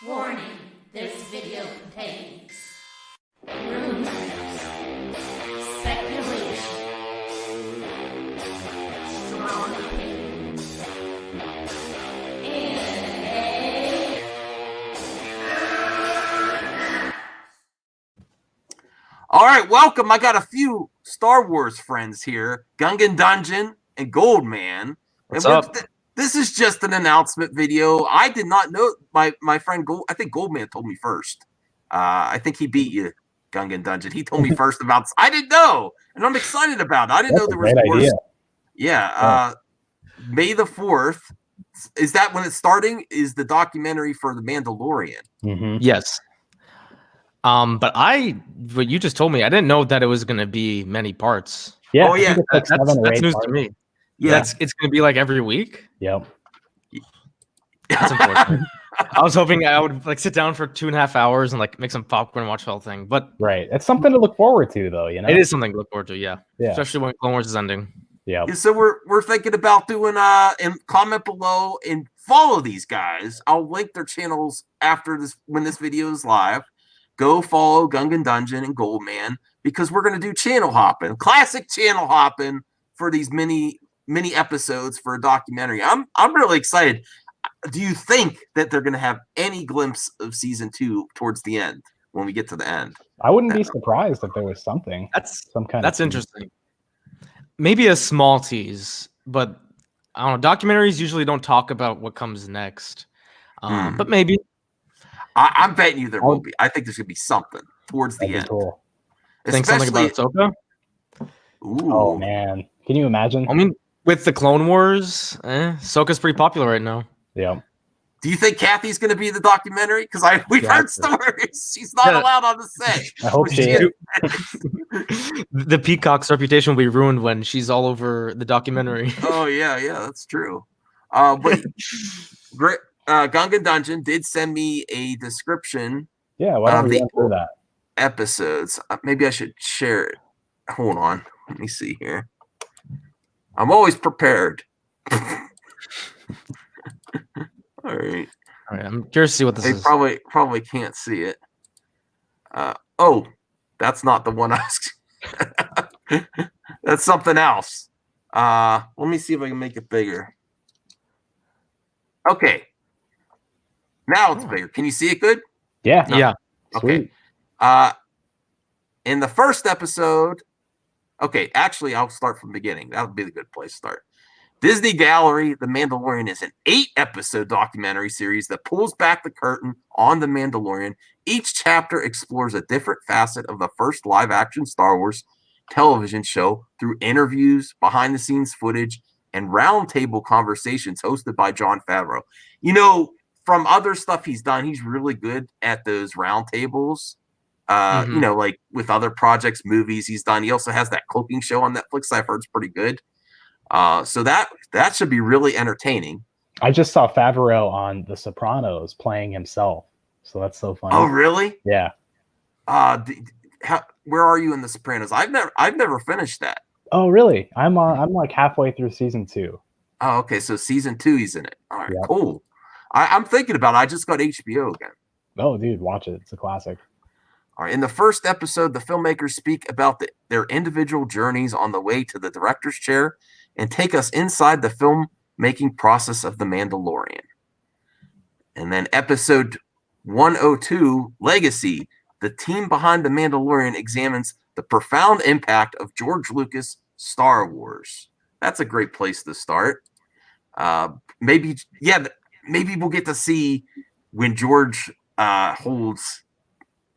Warning, this video contains rumors, speculation, strong opinions, and all right, welcome. I got a few Star Wars friends here, Gungan Dungeon and Goldman. What's up? This is just an announcement video. I did not know. My friend I think Goldman told me first. I think he beat you, Gungan Dungeon. He told me first about. I didn't know, and I'm excited about it. I didn't know there was more. Yeah. May the 4th. Is that when it's starting? Is the documentary for the Mandalorian? Mm-hmm. Yes. But what you just told me, I didn't know that it was going to be many parts. Yeah. Oh yeah. That's news to me. Yeah. It's going to be like every week. Yep. That's unfortunate. I was hoping I would like sit down for 2.5 hours and like make some popcorn and watch the whole thing. But right, it's something to look forward to, though. You know, it is something to look forward to. Yeah. Yeah. Especially when Clone Wars is ending. Yeah. So we're thinking about doing and comment below and follow these guys. I'll link their channels after this when this video is live. Go follow Gungan Dungeon and Goldman because we're gonna do channel hopping, classic channel hopping for these mini episodes for a documentary. I'm really excited. Do you think that they're gonna have any glimpse of season 2 towards the end when we get to the end? I wouldn't be surprised if there was something. That's That's interesting. Maybe a small tease, but I don't know. Documentaries usually don't talk about what comes next. But maybe. I'm betting you there will be. I think there's gonna be something towards the end. Cool. Think something about Ahsoka? Ooh. Oh man, can you imagine? I mean, with the Clone Wars, Ahsoka's pretty popular right now. Yeah. Do you think Kathy's going to be in the documentary? Because we've heard stories she's not allowed on the set. I hope she is. The Peacock's reputation will be ruined when she's all over the documentary. Oh yeah, that's true. But great. Gungan Dungeon did send me a description. Yeah, why don't we run through that? Episodes. Maybe I should share it. Hold on. Let me see here. I'm always prepared. All right. I'm curious to see what this is. Probably can't see it. Oh, that's not the one I was. That's something else. Let me see if I can make it bigger. Okay. Now it's bigger. Can you see it good? Yeah. No. Yeah. Okay. In the first episode. Okay, actually, I'll start from the beginning. That would be the good place to start. Disney Gallery, The Mandalorian is an 8-episode documentary series that pulls back the curtain on The Mandalorian. Each chapter explores a different facet of the first live-action Star Wars television show through interviews, behind-the-scenes footage, and roundtable conversations hosted by Jon Favreau. You know, from other stuff he's done, he's really good at those roundtables. You know, like with other projects, movies he's done. He also has that cooking show on Netflix I've heard is pretty good. So that should be really entertaining. I just saw Favreau on The Sopranos playing himself, so that's so funny. Oh, really? Yeah. Where are you in The Sopranos? I've never finished that. Oh, really? I'm like halfway through season 2. Oh, okay. So season 2, he's in it. All right, Yep. Cool. I'm thinking about it. I just got HBO again. Oh, dude, watch it. It's a classic. All right. In the first episode, the filmmakers speak about their individual journeys on the way to the director's chair and take us inside the filmmaking process of The Mandalorian. And then episode 102, Legacy, the team behind The Mandalorian examines the profound impact of George Lucas' Star Wars. That's a great place to start. Maybe we'll get to see when George holds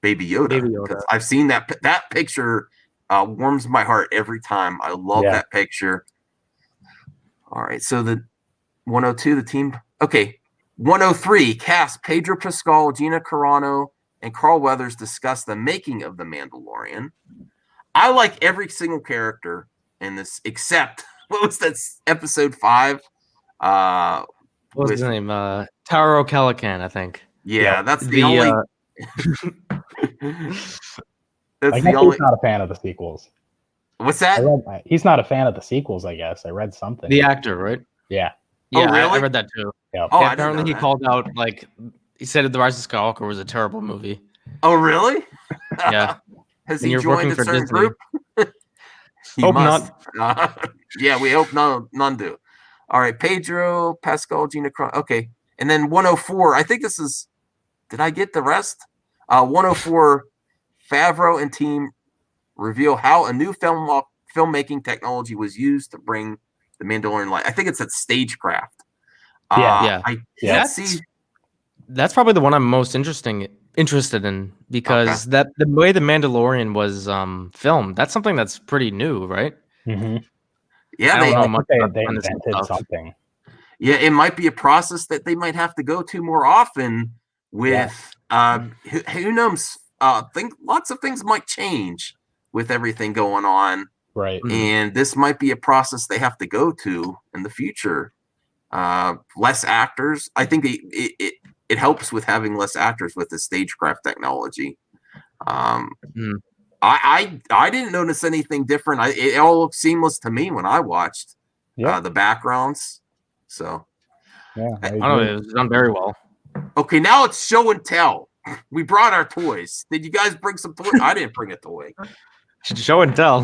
Baby Yoda. I've seen that picture. Warms my heart every time. I love that picture. All right, so the 102, the team. Okay, 103, cast Pedro Pascal, Gina Carano, and Carl Weathers discuss the making of The Mandalorian. I like every single character in this except what was that episode 5? What was his name? Taro Calican, I think. Yeah, that's the only. That's the only. He's not a fan of the sequels. What's that? He's not a fan of the sequels, I guess. I read something. The actor, right? Yeah. Yeah, really? I read that too. Yep. Yeah, apparently he called out like He said The Rise of Skywalker was a terrible movie. Oh, really? Yeah. Has And he you're joined working a for certain Disney. group? He Hope must. not. Yeah, we hope none do. All right, Pedro, Pascal, Gina Cron. Okay. And then 104. I think this is, did I get the rest? 104, Favreau and team reveal how a new filmmaking technology was used to bring the Mandalorian light. I think it's at stagecraft. Yeah. I Yeah. can't see. That's probably the one I'm most interested in because the way the Mandalorian was filmed, that's something that's pretty new, right? Mm-hmm. Yeah, I don't know I much think about they behind the scenes invented stuff. something. Yeah, it might be a process that they might have to go to more often with who knows. Think lots of things might change with everything going on, Right. and this might be a process they have to go to in the future. Less actors. I think it helps with having less actors with the stagecraft technology. Mm. I didn't notice anything different. It all looked seamless to me when I watched the backgrounds. So Yeah. I don't know, it was done very well. okay, now it's show and tell. We brought our toys. Did you guys bring some toys? I didn't bring a toy. Show and tell.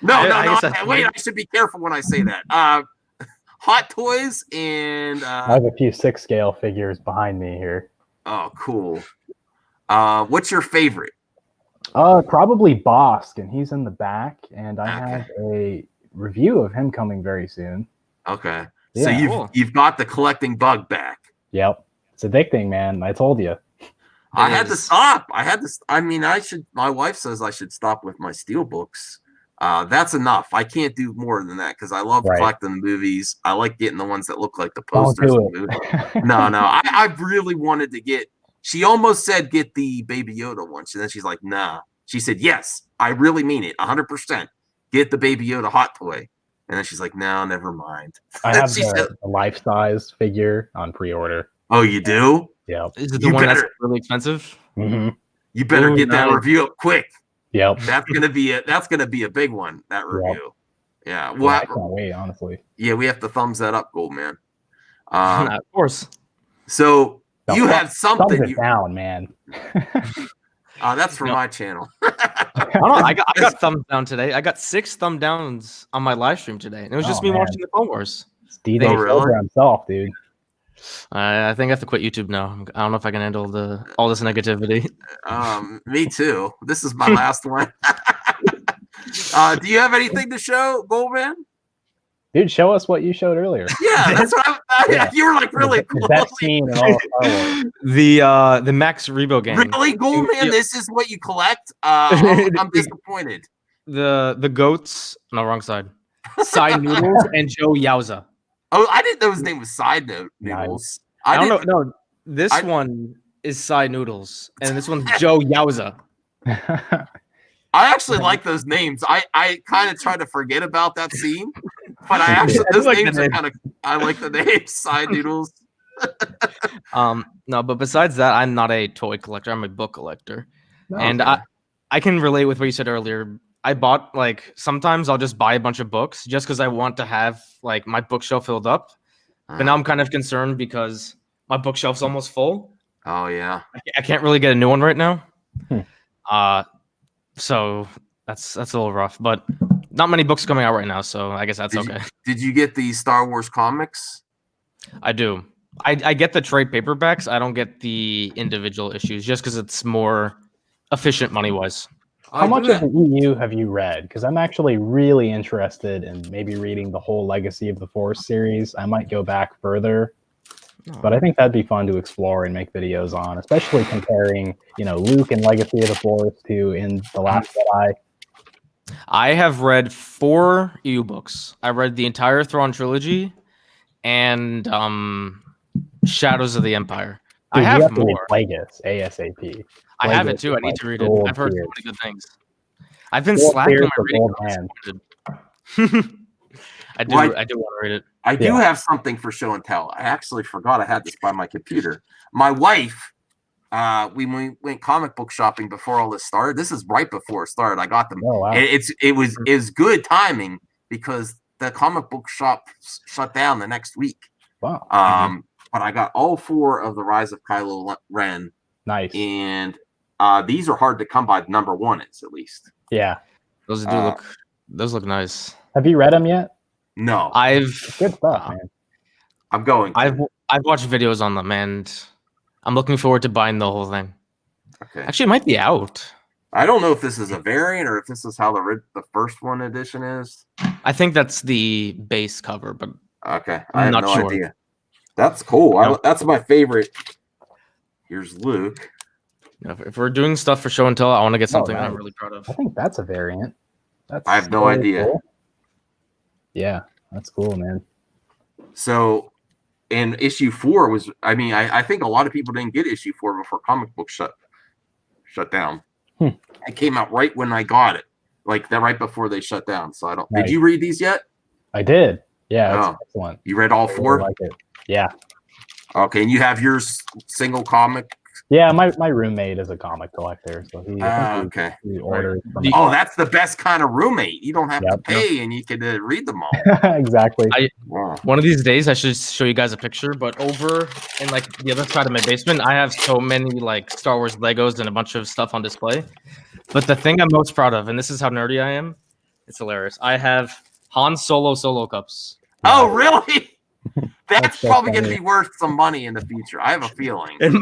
No. I Wait, I should be careful when I say that. Hot toys and I have a few 6-scale figures behind me here. oh, cool. What's your favorite? Probably Bosk, and he's in the back, and I Okay. have a review of him coming very soon. Okay, Yeah. so Cool. you've got the collecting bug back. Yep. It's addicting, man. I told you. I had to is. stop. I mean, I should. My wife says I should stop with my steel books. That's enough. I can't do more than that because I love Right. collecting the movies. I like getting the ones that look like the Don't posters. do of the movie. No. I really wanted to get. She almost said get the Baby Yoda one. And then she's like, nah. She said, yes, I really mean it. 100%. Get the Baby Yoda hot toy. And then she's like, no, never mind. I have She said, the life-size figure on pre-order. oh, you do? Yep. Is it the You one that's better- really expensive? Mm-hmm. You better Ooh, get that nice. review up quick. Yep. That's gonna be a big one. That review. Yeah. Yeah, Well, I can't wait, honestly. yeah, we have to thumbs that up, Goldman. Of course. So No, you thumb- had something. Thumbs it down, man. That's for No. my channel. I don't know. I got thumbs down today. I got 6 thumb downs on my live stream today, and it was just Oh, me man. watching the Clone Wars. It's DJ Oh, really? Soldier himself, dude. I think I have to quit YouTube now. I don't know if I can handle all this negativity. Me too. This is my last one. Do you have anything to show, Goldman? Dude, show us what you showed earlier. Yeah, that's what Yeah. you were like really The best scene in all of Star Wars. The Max Rebo game. Really, Goldman? Yeah. This is what you collect? I'm disappointed. The goats. No, wrong side. Side Noodles and Joe Yowza. Oh, I didn't know his name was Side Note Nice. Noodles. I don't know. didn't- No, this I- one is Side Noodles, and this one's Joe Yowza. I actually like those names. I kind of try to forget about that scene, but I actually I those like the names are name. kind of. I like the names. Side Noodles. No, but besides that, I'm not a toy collector. I'm a book collector, and Okay. I can relate with what you said earlier. I bought sometimes I'll just buy a bunch of books just because I want to have my bookshelf filled up. But now I'm kind of concerned because my bookshelf's almost full. Oh yeah. I can't really get a new one right now. Hmm. So that's a little rough. But not many books coming out right now, so I guess that's Did you- okay. Did you get the Star Wars comics? I do. I get the trade paperbacks. I don't get the individual issues just because it's more efficient money wise. How much of the EU have you read? Because I'm actually really interested in maybe reading the whole Legacy of the Force series. I might go back further, but I think that'd be fun to explore and make videos on, especially comparing, Luke and Legacy of the Force to in The Last Jedi. I have read 4 EU books. I read the entire Thrawn trilogy and Shadows of the Empire. Dude, I you have to read more. Plagueis ASAP. I have Plagueis it too. I is need to read it. gold I've heard so tier. many good things. I've been Gold slacking tier on for my reading. gold I'm hand. disappointed. I do. Well, I do want to read it. I do Yeah. have something for show and tell. I actually forgot I had this by my computer. My wife, we went comic book shopping before all this started. This is right before it started. I got them. Oh, wow. It was good timing because the comic book shop shut down the next week. Wow. Um, but I got all 4 of the Rise of Kylo Ren, Nice. and these are hard to come by. Number 1 is at least. Yeah. Those do look nice. Have you read them yet? No, Good stuff, man. I'm going. I've watched videos on them, and I'm looking forward to buying the whole thing. Okay. Actually, it might be out. I don't know if this is a variant or if this is how the first one edition is. I think that's the base cover, but Okay, I have not no sure. idea. That's cool. No. That's my favorite. Here's Luke. If we're doing stuff for show and tell, I want to get something nice. I'm really proud of. I think that's a variant. I have no idea. Cool. Yeah, that's cool, man. So, and issue 4 was. I mean, I think a lot of people didn't get issue 4 before comic books shut down. It came out right when I got it, like that right before they shut down. So I don't. Nice. Did you read these yet? I did. Yeah, Oh. that's excellent. You read all I 4? really like it. Yeah. Okay, and you have your single comic. Yeah, my roommate is a comic collector, so Okay. he orders from Oh, that's the best kind of roommate. You don't have to Yep. pay, and you can read them all. exactly. Wow. One of these days, I should show you guys a picture. But over in like the other side of my basement, I have so many like Star Wars Legos and a bunch of stuff on display. But the thing I'm most proud of, and this is how nerdy I am, it's hilarious. I have Han Solo cups. Oh, really? That's so probably going to funny. be worth some money in the future. I have a feeling. And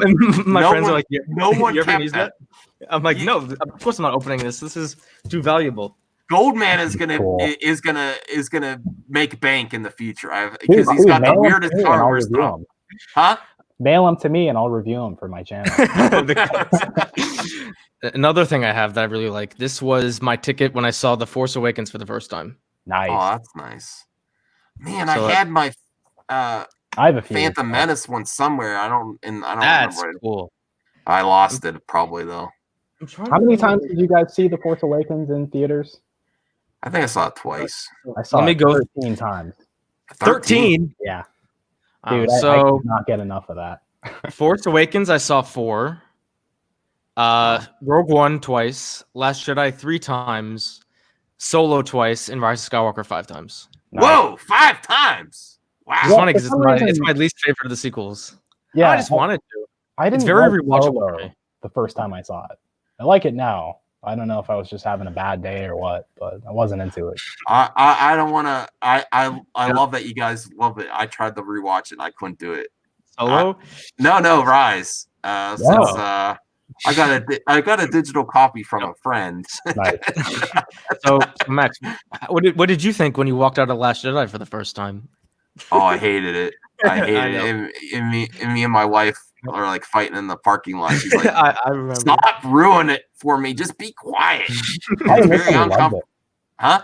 my No friends one- are like, no one you ever kept use that. that? I'm like, no, of course I'm not opening this. This is too valuable. Goldman is gonna Cool. is gonna make bank in the future. Dude, Because he's got the mail 'em weirdest to me and I'll Star review stuff. 'em. Huh? Mail them to me and I'll review them for my channel. Another thing I have that I really like. This was my ticket when I saw The Force Awakens for the first time. Nice. Oh, that's nice. Man, So, I had my I have a few. Phantom Menace one somewhere. I don't That's remember it. cool. I lost it probably though. How many times did you guys see The Force Awakens in theaters? I think I saw it twice. I saw Let me it go. 13 times. 13. Yeah. Wow, Dude, I so could not get enough of that. Force Awakens, I saw 4. Rogue One twice. Last Jedi 3 times. Solo twice, and Rise of Skywalker 5 times. Nice. Whoa, 5 times. Wow. It's Yeah, funny because for some reason- it's my least favorite of the sequels. Yeah, I just wanted to. I didn't It's very like rewatchable Solo for me. the first time I saw it. I like it now. I don't know if I was just having a bad day or what, but I wasn't into it. I don't want to. I love that you guys love it. I tried to rewatch it. I couldn't do it. Solo. No, Rise. Since I got a digital copy from a friend. Nice. So Max, what did you think when you walked out of Last Jedi for the first time? Oh, I hated it. I I hated know. it. And me and my wife are like fighting in the parking lot. She's like, I remember. "Stop ruining it for me. Just be quiet." I It's very initially loved uncomfortable. it. Huh?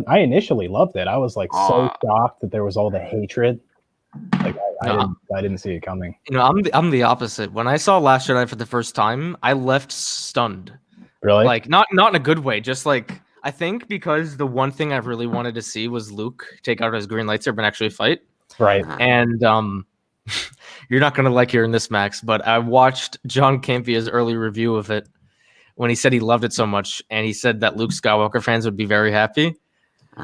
I initially loved it. I was like so Aw. shocked that there was all the hatred. Like No. I didn't see it coming. You know, I'm the opposite. When I saw Last Jedi for the first time, I left stunned. Really? Like not in a good way. Just like I think because the one thing I really wanted to see was Luke take out his green lightsaber and actually fight. right. And you're not gonna like hearing this, Max, but I watched John Campia's early review of it when he said he loved it so much, and he said that Luke Skywalker fans would be very happy.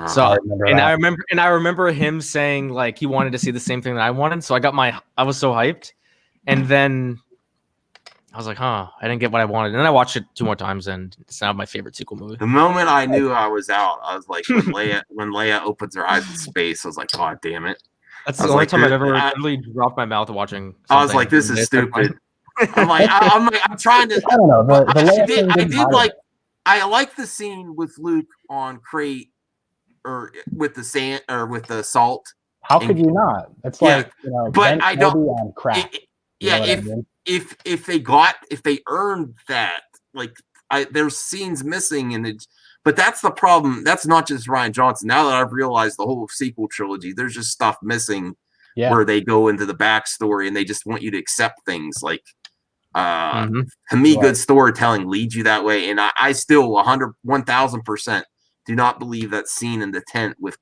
So I remember and that. I remember him saying like he wanted to see the same thing that I wanted. So I was so hyped, and then I was like, huh, I didn't get what I wanted. And then I watched it 2 more times, and it's now my favorite sequel movie. The moment I knew I was out, I was like, when Leia opens her eyes in space, I was like, God damn it. That's I the was only like, time I've ever I- really dropped my mouth watching. I was something. like, this is It's like, stupid. I'm trying to. I don't know. The I Leia did, thing I didn't did bother like. me. I like the scene with Luke on crate, or with the sand, or with the salt. How could you not? It's Yeah, like but Ben I don't- Kenobi on crack. You know Yeah, what I mean? if they earned that, like there's scenes missing, and it. But that's the problem. That's not just Ryan Johnson. Now that I've realized the whole sequel trilogy, there's just stuff missing Yeah. where they go into the backstory and they just want you to accept things. Like, Mhm. to me, Right. good storytelling leads you that way. And I still 1000% do not believe that scene in the tent with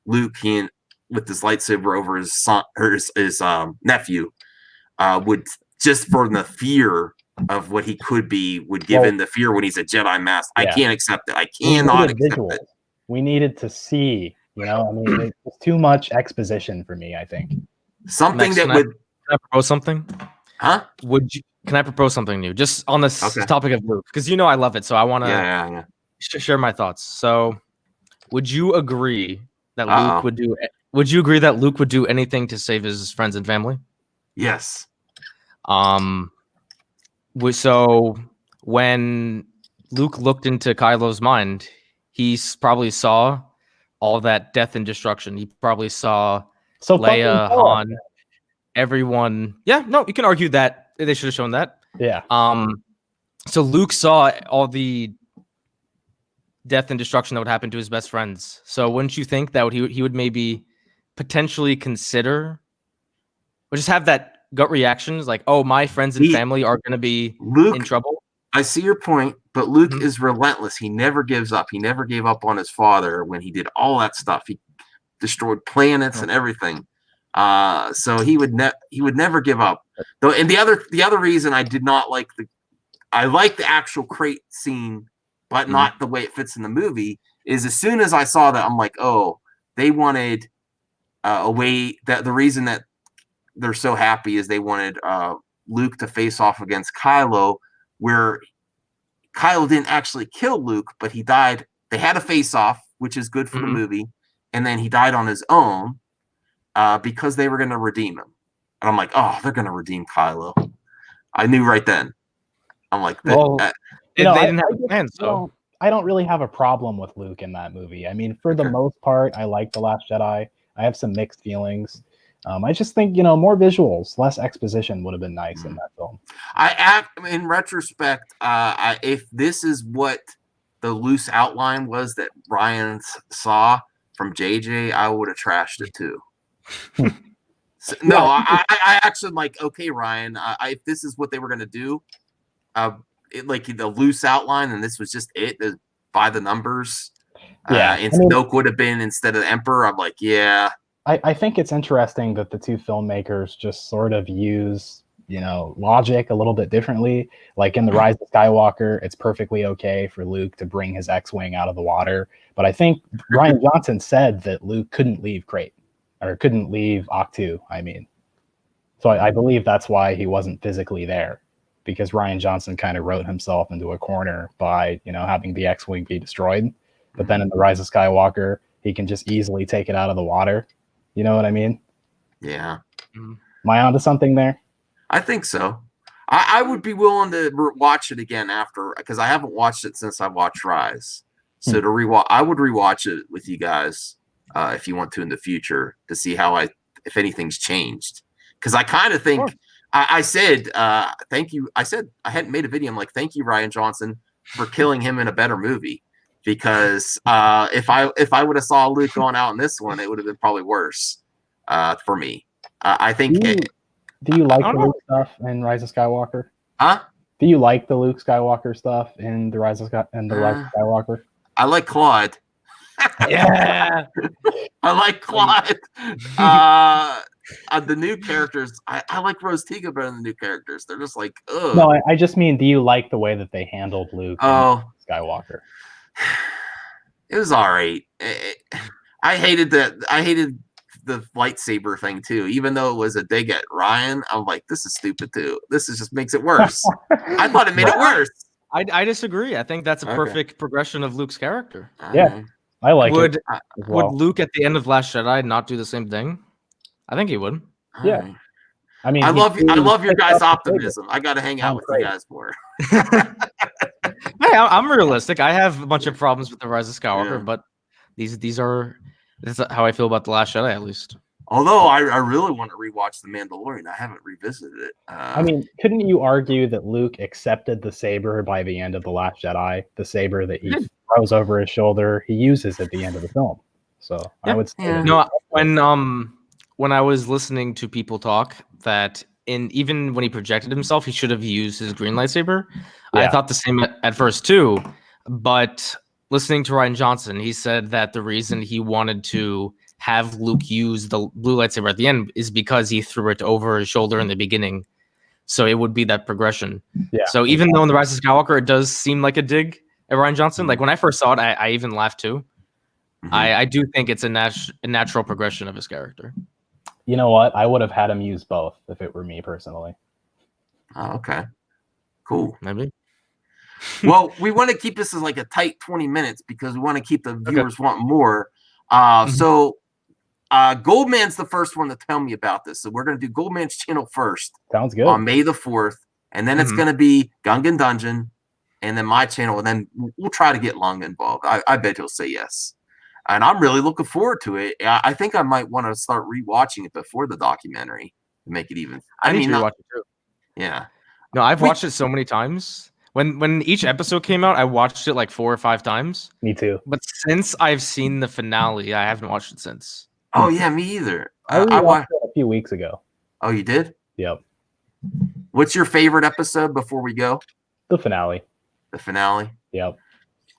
Luke with his lightsaber over his son or his nephew would, just for the fear of what he could be, would give Well, in the fear when he's a Jedi Master. I yeah. can't accept it. I We cannot needed accept visuals. it. We needed to see. I mean, it's too much exposition for me, I think. Something Max, that can I propose something? huh? Can I propose something new? Just on this Okay. topic of Luke, because you know I love it, so I want to Yeah. share my thoughts. So, would you agree that Uh-oh. Would you agree that Luke would do anything to save his friends and family? Yes. So when Luke looked into Kylo's mind, he probably saw all that death and destruction. He probably saw So Leia, fucking tell us. Han, everyone. Yeah, no, you can argue that they should have shown that. Yeah. So Luke saw all the death and destruction that would happen to his best friends. So wouldn't you think that he would maybe potentially consider, or just have that gut reactions like, oh, my friends and family are going to be Luke, in trouble? I see your point, but Luke Mhm. is relentless. He never gives up. He never gave up on his father when he did all that stuff. He destroyed planets and everything. So he would never give up. Though, and the other reason I did not like I like the actual crate scene, but not the way it fits in the movie, is as soon as I saw that, I'm like, oh, they wanted a way that the reason that they're so happy is they wanted Luke to face off against Kylo, where Kylo didn't actually kill Luke, but he died. They had a face off, which is good for the movie, and then he died on his own because they were going to redeem him. And I'm like, oh, they're going to redeem Kylo. I knew right then. I'm like, Well, they didn't have a plan, so I don't really have a problem with Luke in that movie. I mean, for the most part, I like The Last Jedi. I have some mixed feelings. I just think, more visuals, less exposition would have been nice in that film. In retrospect, if this is what the loose outline was that Ryan saw from JJ, I would have trashed it too. So, no, I actually like, okay, Ryan, if this is what they were going to do, like the loose outline, and this was just it by the numbers. And Snoke would have been instead of the Emperor. I'm like, yeah. I think it's interesting that the two filmmakers just sort of use, logic a little bit differently. Like in The Rise of Skywalker, it's perfectly okay for Luke to bring his X-Wing out of the water. But I think Ryan Johnson said that Luke couldn't leave Crate, or couldn't leave Octu, I mean. So I believe that's why he wasn't physically there, because Ryan Johnson kind of wrote himself into a corner by, having the X-Wing be destroyed. But then in The Rise of Skywalker, he can just easily take it out of the water. You know what I mean? Yeah. Am I onto something there? I think so. I would be willing to watch it again after, because I haven't watched it since I watched Rise. So I would rewatch it with you guys if you want to in the future to see if anything's changed. Because I kind of think I said thank you. I said I hadn't made a video. I'm like, thank you, Ryan Johnson, for killing him in a better movie. Because if I would have saw Luke going out in this one, it would have been probably worse for me. I think. Do you like the Luke stuff in Rise of Skywalker? Huh? Do you like the Luke Skywalker stuff in the Rise of Skywalker? I like Claude. Yeah, I like Claude. The new characters, I like Rose Tiga better than the new characters. They're just like, ugh. No, I just mean, do you like the way that they handled Luke Skywalker? It was all right. I hated the lightsaber thing too. Even though it was a dig at Ryan, I'm like, this is stupid too. This just makes it worse. I thought it made it worse. I disagree. I think that's a perfect progression of Luke's character. Yeah, I like it. Would Luke at the end of Last Jedi not do the same thing? I think he would. Yeah. I mean, I love your guys' optimism. I got to hang out with you guys more. Hey, I'm realistic. I have a bunch of problems with The Rise of Skywalker, but that's how I feel about The Last Jedi, at least. Although I really want to rewatch The Mandalorian. I haven't revisited it. I mean, couldn't you argue that Luke accepted the saber by the end of The Last Jedi? The saber that he throws over his shoulder, he uses at the end of the film. So I would say no. When I was listening to people talk, that even when he projected himself, he should have used his green lightsaber. I thought the same at first too, but listening to Ryan Johnson, he said that the reason he wanted to have Luke use the blue lightsaber at the end is because he threw it over his shoulder in the beginning. So it would be that progression. Yeah. So even though in The Rise of Skywalker, it does seem like a dig at Ryan Johnson, like when I first saw it, I even laughed too. I do think it's a natural progression of his character. You know what? I would have had him use both if it were me personally. Oh, okay. Cool. Maybe. Well, we want to keep this as like a tight 20 minutes because we want to keep the viewers wanting more. So Goldman's the first one to tell me about this. So we're going to do Goldman's channel first. Sounds good. On May the 4th. And then it's going to be Gungan Dungeon. And then my channel. And then we'll try to get Long involved. I bet he'll say yes. And I'm really looking forward to it. I think I might want to start rewatching it before the documentary to make it even. I need to rewatch it too. Yeah. No, I've watched it so many times. When each episode came out, I watched it like 4 or 5 times. Me too. But since I've seen the finale, I haven't watched it since. Oh yeah, me either. I watched it a few weeks ago. Oh, you did? Yep. What's your favorite episode before we go? The finale. The finale. Yep.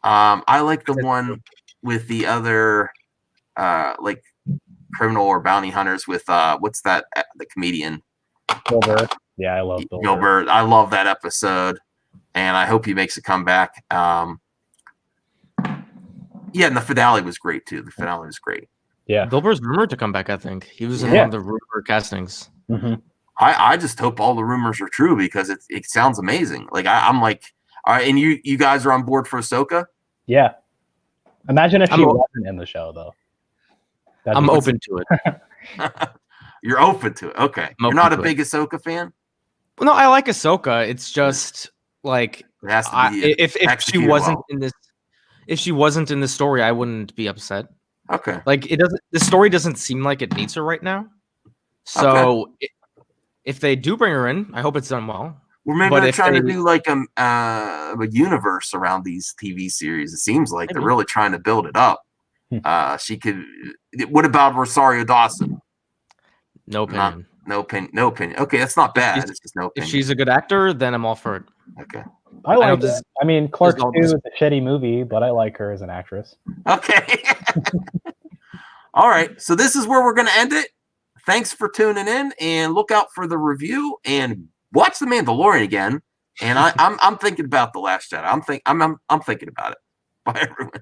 I like the one with the other like criminal or bounty hunters with what's that the comedian Gilbert. Yeah, I love Gilbert. I love that episode, and I hope he makes a comeback. Yeah, and the finale was great too. The finale was great. Yeah, Gilbert's rumored to come back. I think he was in one of the rumor castings. Mm-hmm. I just hope all the rumors are true because it sounds amazing. Like I'm like, all right, and you guys are on board for Ahsoka? Yeah. Imagine if she wasn't in the show though. I'm open to it. You're open to it. Okay. You're not a big Ahsoka fan? Well, no, I like Ahsoka. It's just like it has to be if she wasn't in this, if she wasn't in the story, I wouldn't be upset. Okay. Like it doesn't. The story doesn't seem like it needs her right now. So if they do bring her in, I hope it's done well. Well, maybe they're trying to do like a universe around these TV series. It seems like they're really trying to build it up. She could. What about Rosario Dawson? No opinion. No opinion. Okay, that's not bad. It's just no opinion. If she's a good actor, then I'm all for it. Okay. I like it. I mean, Clerks 2 is a shitty movie, but I like her as an actress. Okay. All right. So this is where we're going to end it. Thanks for tuning in, and look out for the review and watch The Mandalorian again. And I'm thinking about The Last Jedi. I'm thinking about it. Bye, everyone.